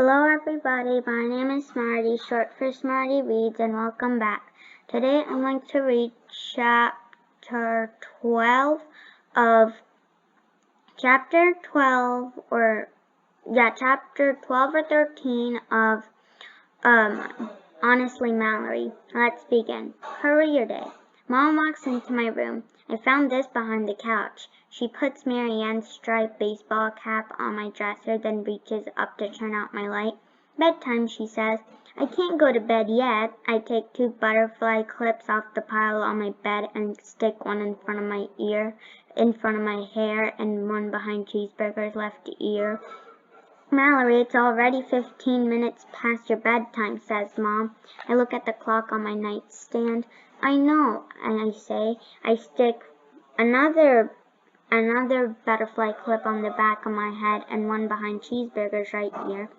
Hello everybody, my name is Smarty, short for Smarty Reads, and welcome back. Today I'm going to read chapter 12 or chapter 12 or 13 of Honestly Mallory. Let's begin. Career Day. Mom walks into my room. I found this behind the couch. She puts Mary Ann's striped baseball cap on my dresser, then reaches up to turn out my light. Bedtime, she says. I can't go to bed yet. I take 2 butterfly clips off the pile on my bed and stick one in front of my hair, and one behind Cheeseburger's left ear. Mallory, it's already 15 minutes past your bedtime, says Mom. I look at the clock on my nightstand. I know, and I say. I stick another butterfly clip on the back of my head and one behind Cheeseburger's right ear.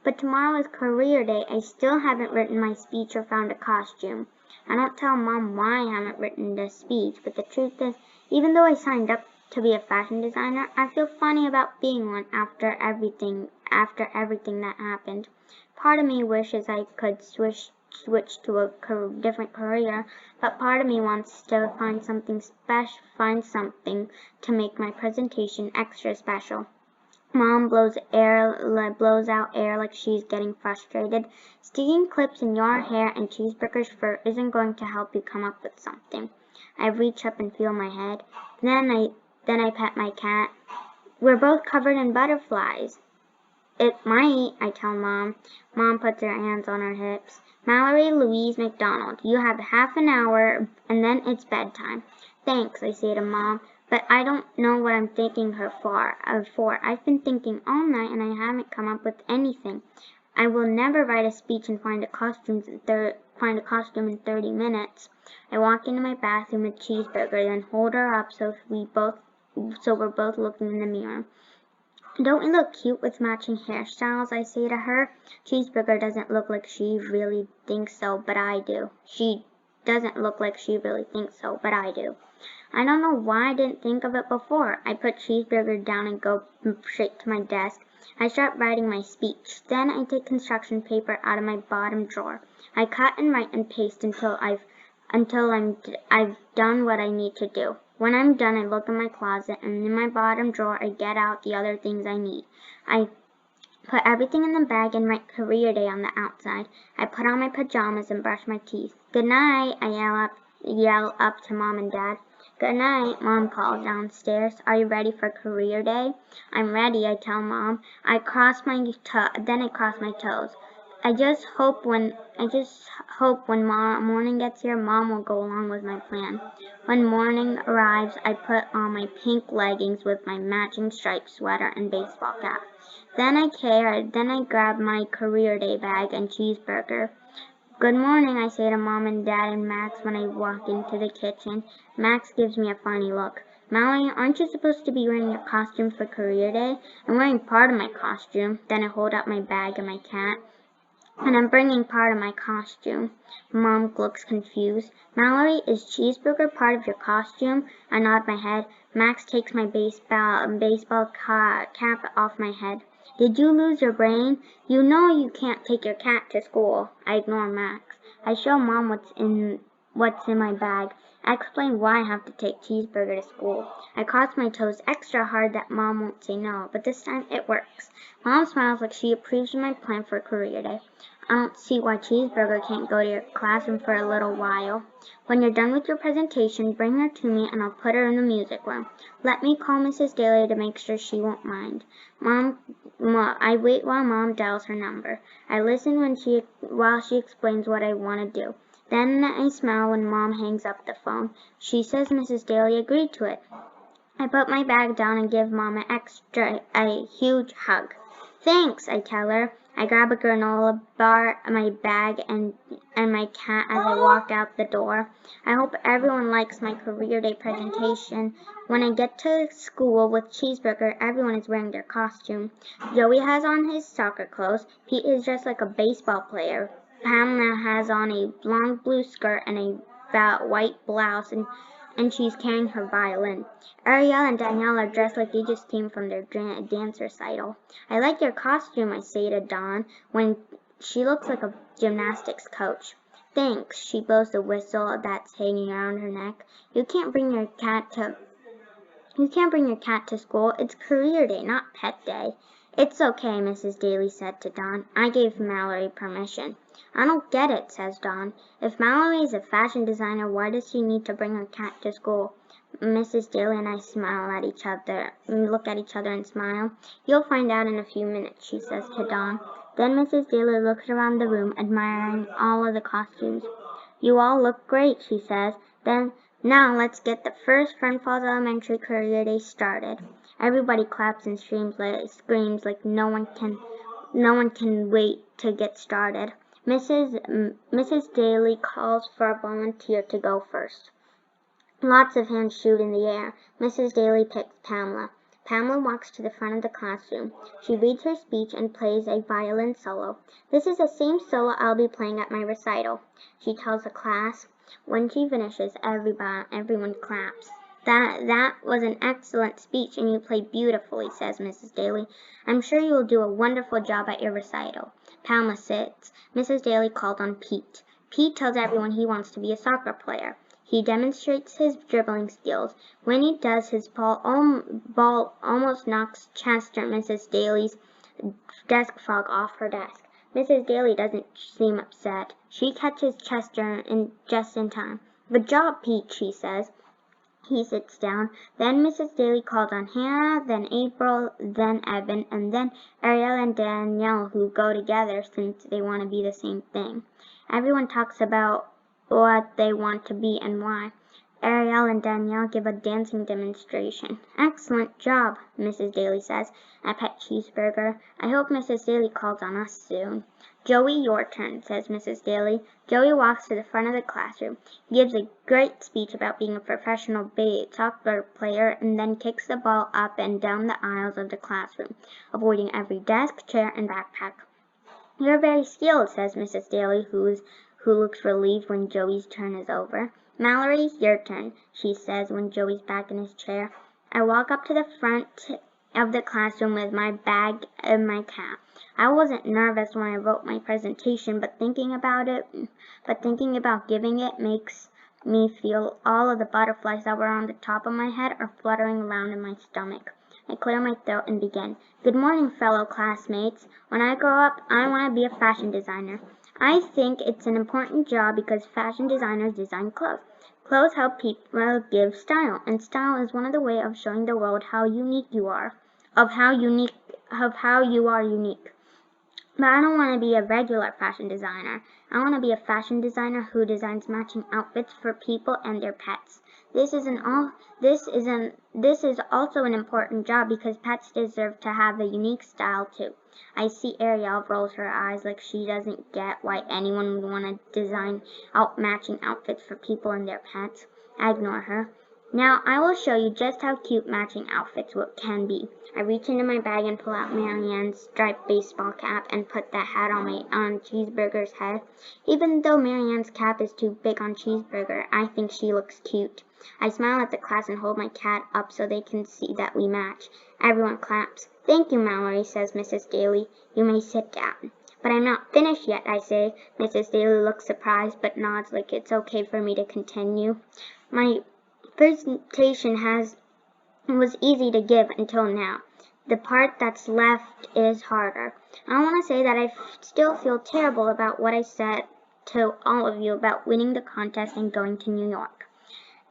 But tomorrow is career day. I still haven't written my speech or found a costume. I don't tell Mom why I haven't written the speech, but the truth is, even though I signed up to be a fashion designer, I feel funny about being one after everything that happened. Part of me wishes I could switch to a different career, but part of me wants to find something to make my presentation extra special. Mom blows out air like she's getting frustrated. Sticking clips in your hair and Cheeseburger's fur isn't going to help you come up with something. I reach up and feel my head. Then I pet my cat. We're both covered in butterflies. It might, I tell Mom. Mom puts her hands on her hips. Mallory Louise McDonald, you have half an hour and then it's bedtime. Thanks, I say to Mom, but I don't know what I'm thanking her for. I've been thinking all night and I haven't come up with anything. I will never write a speech and find a costume in 30 minutes. I walk into my bathroom with Cheeseburger, then hold her up so we're both looking in the mirror. Don't we look cute with matching hairstyles? I say to her. Cheeseburger doesn't look like she really thinks so, but I do. I don't know why I didn't think of it before. I put Cheeseburger down and go straight to my desk. I start writing my speech. Then I take construction paper out of my bottom drawer. I cut and write and paste until I've done what I need to do. When I'm done, I look in my closet, and in my bottom drawer, I get out the other things I need. I put everything in the bag and write career day on the outside. I put on my pajamas and brush my teeth. Good night, I yell up to Mom and Dad. Good night, Mom calls downstairs. Are you ready for career day? I'm ready, I tell Mom. Then I cross my toes. I just hope when morning gets here, Mom will go along with my plan. When morning arrives, I put on my pink leggings with my matching striped sweater and baseball cap. Then I grab my career day bag and Cheeseburger. Good morning, I say to Mom and Dad and Max when I walk into the kitchen. Max gives me a funny look. Mallory, aren't you supposed to be wearing your costume for career day? I'm wearing part of my costume. Then I hold up my bag and my cat. And I'm bringing part of my costume. Mom looks confused. Mallory, is Cheeseburger part of your costume? I nod my head. Max takes my baseball cap off my head. Did you lose your brain? You know you can't take your cat to school. I ignore Max. I show Mom what's in my bag. I explain why I have to take Cheeseburger to school. I cross my toes extra hard that Mom won't say no, but this time it works. Mom smiles like she approves of my plan for career day. I don't see why Cheeseburger can't go to your classroom for a little while. When you're done with your presentation, bring her to me and I'll put her in the music room. Let me call Mrs. Daly to make sure she won't mind. I wait while Mom dials her number. I listen while she explains what I want to do. Then I smile when Mom hangs up the phone. She says Mrs. Daly agreed to it. I put my bag down and give Mom a huge hug. Thanks, I tell her. I grab a granola bar, my bag, and my cat as I walk out the door. I hope everyone likes my career day presentation. When I get to school with Cheeseburger, everyone is wearing their costume. Joey has on his soccer clothes. Pete is dressed like a baseball player. Pamela has on a long blue skirt and a white blouse, and and she's carrying her violin. Ariel and Danielle are dressed like they just came from their dance recital. I like your costume, I say to Dawn, when she looks like a gymnastics coach. Thanks, she blows the whistle that's hanging around her neck. You can't bring your cat to school. It's career day, not pet day. It's okay, Mrs. Daly said to Dawn. I gave Mallory permission. I don't get it, says Dawn. If Mallory is a fashion designer, why does she need to bring her cat to school? Mrs. Daly and I look at each other and smile. You'll find out in a few minutes, she says to Dawn. Then Mrs. Daly looks around the room, admiring all of the costumes. You all look great, she says. Now let's get the first Fern Falls Elementary Career Day started. Everybody claps and screams like no one can wait to get started. Mrs. Daly calls for a volunteer to go first. Lots of hands shoot in the air. Mrs. Daly picks Pamela. Pamela walks to the front of the classroom. She reads her speech and plays a violin solo. This is the same solo I'll be playing at my recital, she tells the class. When she finishes, everyone claps. That was an excellent speech, and you played beautifully, says Mrs. Daly. I'm sure you will do a wonderful job at your recital. Pamela sits. Mrs. Daly called on Pete. Pete tells everyone he wants to be a soccer player. He demonstrates his dribbling skills. When he does, his ball almost knocks Chester, Mrs. Daly's desk frog, off her desk. Mrs. Daly doesn't seem upset. She catches Chester just in time. Good job, Pete, she says. He sits down. Then Mrs. Daly calls on Hannah, then April, then Evan, and then Ariel and Danielle, who go together since they want to be the same thing. Everyone talks about what they want to be and why. Ariel and Danielle give a dancing demonstration. Excellent job, Mrs. Daly says. I pet Cheeseburger. I hope Mrs. Daly calls on us soon. Joey, your turn, says Mrs. Daly. Joey walks to the front of the classroom. He gives a great speech about being a professional soccer player and then kicks the ball up and down the aisles of the classroom, avoiding every desk, chair, and backpack. You're very skilled, says Mrs. Daly, who looks relieved when Joey's turn is over. Mallory, your turn, she says when Joey's back in his chair. I walk up to the front of the classroom with my bag and my cap. I wasn't nervous when I wrote my presentation, but thinking about giving it makes me feel all of the butterflies that were on the top of my head are fluttering around in my stomach. I clear my throat and begin. Good morning, fellow classmates. When I grow up, I want to be a fashion designer. I think it's an important job because fashion designers design clothes. Clothes help people give style, and style is one of the ways of showing the world how unique you are, of how you are unique. But I don't want to be a regular fashion designer. I want to be a fashion designer who designs matching outfits for people and their pets. This is also an important job because pets deserve to have a unique style too. I see Ariel rolls her eyes like she doesn't get why anyone would want to design matching outfits for people and their pets. I ignore her. Now I will show you just how cute matching outfits can be. I reach into my bag and pull out Marianne's striped baseball cap and put that hat on Cheeseburger's head. Even though Marianne's cap is too big on Cheeseburger, I think she looks cute. I smile at the class and hold my cat up so they can see that we match. Everyone claps. Thank you, Mallory, says Mrs. Daly. You may sit down. But I'm not finished yet, I say. Mrs. Daly looks surprised but nods like it's okay for me to continue. My presentation was easy to give until now. The part that's left is harder. I want to say that I still feel terrible about what I said to all of you about winning the contest and going to New York.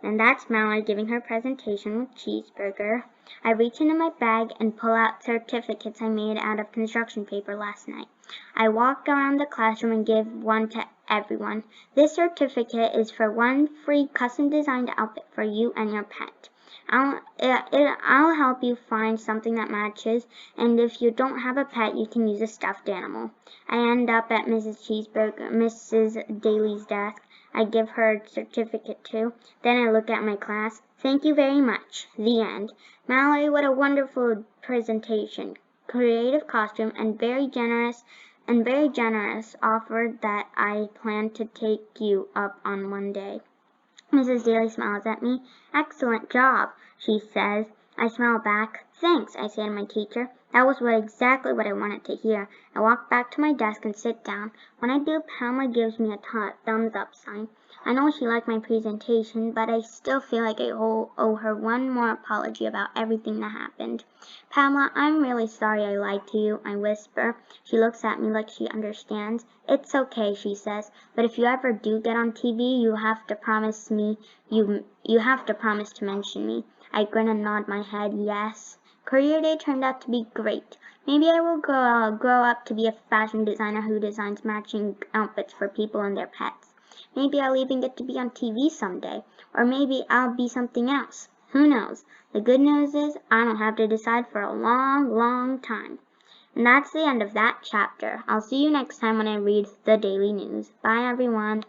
And that's Mallory giving her presentation with Cheeseburger. I reach into my bag and pull out certificates I made out of construction paper last night. I walk around the classroom and give one to everyone. This certificate is for one free custom-designed outfit for you and your pet. I'll help you find something that matches, and if you don't have a pet, you can use a stuffed animal. I end up at Mrs. Daly's desk. I give her a certificate too. Then I look at my class. Thank you very much. The end. Mallory, what a wonderful presentation. Creative costume and very generous offer that I plan to take you up on one day. Mrs. Daly smiles at me. Excellent job, she says. I smile back. Thanks, I say to my teacher. That was exactly what I wanted to hear. I walk back to my desk and sit down. When I do, Pamela gives me a thumbs up sign. I know she liked my presentation, but I still feel like I owe her one more apology about everything that happened. Pamela, I'm really sorry I lied to you, I whisper. She looks at me like she understands. It's okay, she says, but if you ever do get on TV, you have to promise to mention me. I grin and nod my head, yes. Career Day turned out to be great. Maybe I will grow up to be a fashion designer who designs matching outfits for people and their pets. Maybe I'll even get to be on TV someday. Or maybe I'll be something else. Who knows? The good news is I don't have to decide for a long, long time. And that's the end of that chapter. I'll see you next time when I read the Daily News. Bye, everyone.